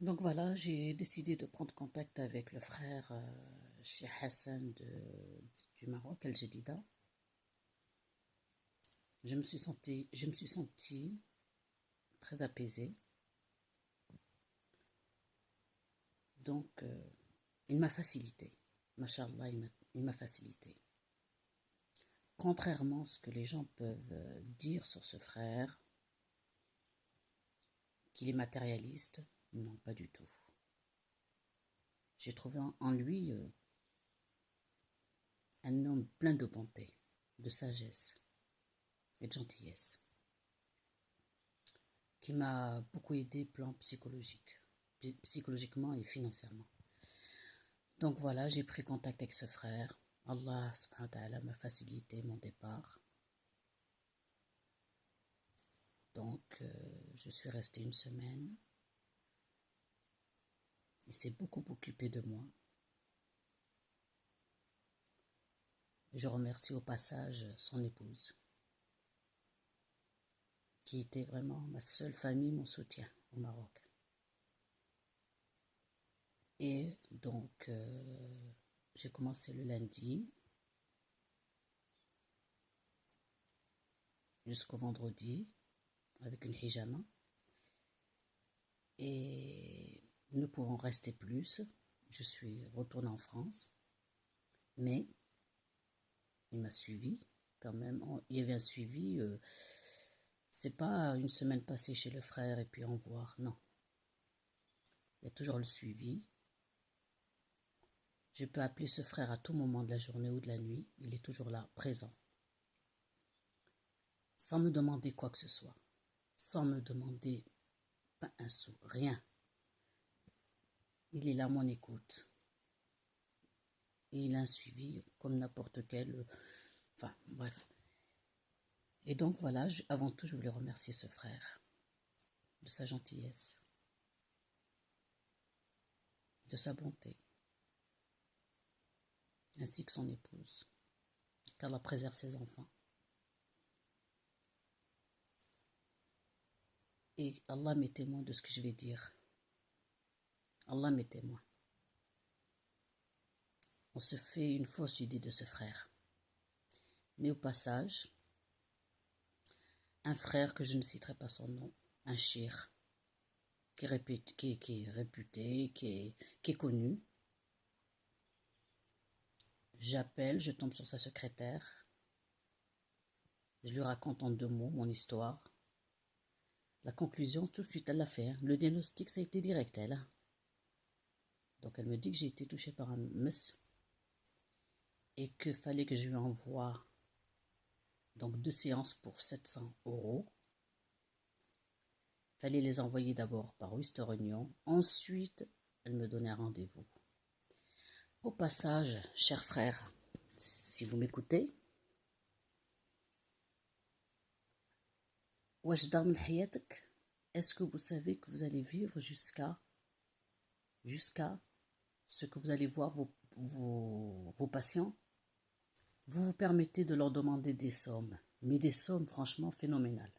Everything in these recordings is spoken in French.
Donc voilà, j'ai décidé de prendre contact avec le frère Cheikh Hassan du Maroc, Al Jadida. Je me suis sentie très apaisée. Donc, il m'a facilité. Machallah, il m'a facilité. Contrairement à ce que les gens peuvent dire sur ce frère, qu'il est matérialiste, non, pas du tout. J'ai trouvé en lui un homme plein de bonté, de sagesse et de gentillesse, qui m'a beaucoup aidé plan psychologiquement et financièrement. Donc voilà, j'ai pris contact avec ce frère. Allah subhanahu wa ta'ala m'a facilité mon départ. Donc je suis restée une semaine. Il s'est beaucoup occupé de moi. Je remercie au passage son épouse, qui était vraiment ma seule famille, mon soutien au Maroc. Et donc, j'ai commencé le lundi jusqu'au vendredi avec une hijama. Et nous pouvons rester plus. Je suis retournée en France. Mais il m'a suivi quand même. Il y avait un suivi. C'est pas une semaine passée chez le frère et puis au revoir. Non. Il y a toujours le suivi. Je peux appeler ce frère à tout moment de la journée ou de la nuit. Il est toujours là, présent. Sans me demander quoi que ce soit. Sans me demander pas un sou, rien. Il est là à mon écoute. Et il a un suivi comme n'importe quel. Enfin, bref. Et donc voilà, avant tout, je voulais remercier ce frère de sa gentillesse, de sa bonté, ainsi que son épouse, qu'Allah préserve ses enfants. Et Allah m'est témoin de ce que je vais dire. Allah m'est témoin. On se fait une fausse idée de ce frère. Mais au passage, un frère que je ne citerai pas son nom, un shir, qui est réputé, qui est connu. J'appelle, je tombe sur sa secrétaire. Je lui raconte en 2 mots mon histoire. La conclusion, tout de suite, elle l'a fait. Le diagnostic, ça a été direct, elle. Donc, elle me dit que j'ai été touchée par un mess et qu'il fallait que je lui envoie donc 2 séances pour 700 €. Il fallait les envoyer d'abord par Western Union. Ensuite, elle me donnait un rendez-vous. Au passage, cher frère, si vous m'écoutez, est-ce que vous savez que vous allez vivre jusqu'à ce que vous allez voir vos patients? Vous vous permettez de leur demander des sommes, mais des sommes franchement phénoménales.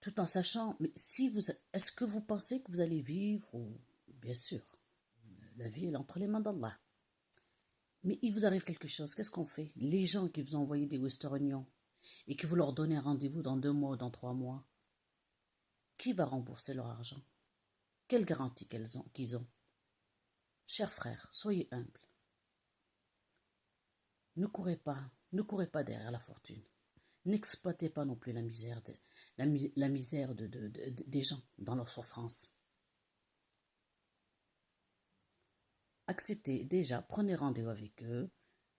Tout en sachant, mais est-ce que vous pensez que vous allez vivre? Bien sûr, la vie est entre les mains d'Allah. Mais il vous arrive quelque chose, qu'est-ce qu'on fait? Les gens qui vous ont envoyé des Western Union et que vous leur donnez un rendez-vous dans 2 mois ou dans 3 mois, qui va rembourser leur argent? Quelle garantie qu'ils ont? Chers frères, soyez humbles. Ne courez pas derrière la fortune. N'exploitez pas non plus la misère, des gens dans leur souffrance. Acceptez déjà, prenez rendez-vous avec eux,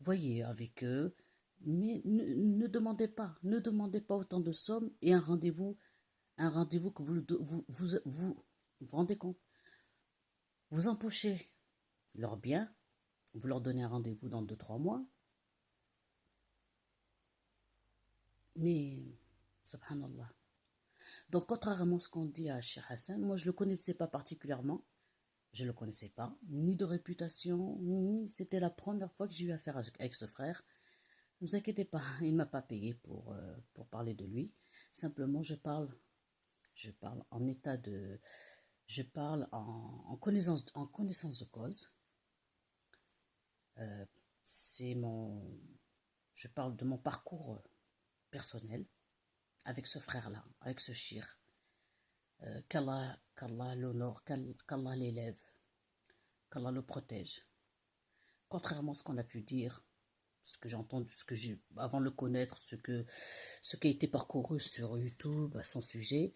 voyez avec eux, mais ne demandez pas autant de sommes et un rendez-vous que vous rendez compte. Vous empochez leurs biens, vous leur donnez un rendez-vous dans 2-3 mois, mais subhanallah. Donc contrairement à ce qu'on dit à Cheikh Hassan, moi je ne le connaissais pas particulièrement, je ne le connaissais pas, ni de réputation, ni c'était la première fois que j'ai eu affaire avec ce frère. Ne vous inquiétez pas, il ne m'a pas payé pour parler de lui. Simplement, je parle en état de... je parle en connaissance de cause. Je parle de mon parcours personnel avec ce frère-là, avec ce shir. Qu'Allah l'honore, qu'Allah l'élève, qu'Allah le protège. Contrairement à ce qu'on a pu dire, ce que j'ai entendu, ce que j'ai avant de le connaître, ce qui a été parcouru sur YouTube à son sujet,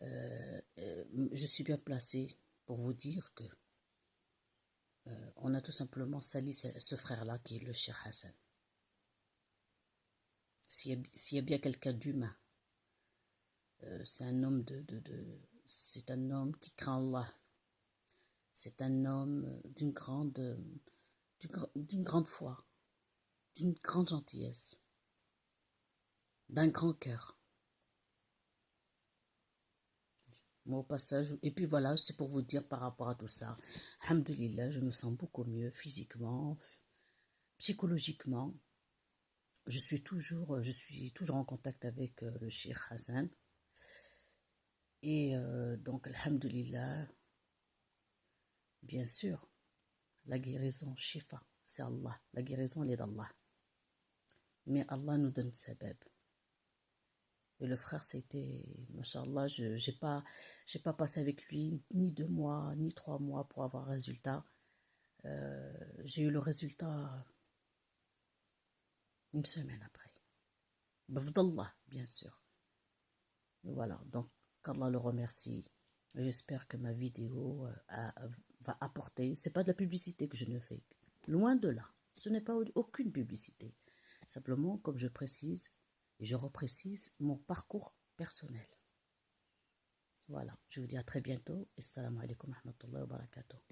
je suis bien placé pour vous dire que on a tout simplement sali ce frère-là qui est le Cheikh Hassan. S'il y a bien quelqu'un d'humain, c'est un homme c'est un homme qui craint Allah. C'est un homme d'une grande foi, d'une grande gentillesse, d'un grand cœur. Moi, au passage, et puis voilà, c'est pour vous dire par rapport à tout ça, alhamdoulilah, je me sens beaucoup mieux physiquement, psychologiquement. Je suis toujours en contact avec le Cheikh Hassan. Et donc, alhamdoulilah, bien sûr, la guérison, shifa, c'est Allah. La guérison, elle est d'Allah. Mais Allah nous donne sabab. Et le frère, c'était, machallah, je n'ai pas passé avec lui ni 2 mois, ni 3 mois pour avoir un résultat. J'ai eu le résultat une semaine après. Bafdallah, bien sûr. Et voilà, donc, qu'Allah le remercie. J'espère que ma vidéo va apporter. C'est pas de la publicité que je ne fais. Loin de là. Ce n'est pas aucune publicité. Simplement, comme je précise, et je reprécise mon parcours personnel. Voilà, je vous dis à très bientôt. Assalamu alaikum wa rahmatullahi wa barakatuh.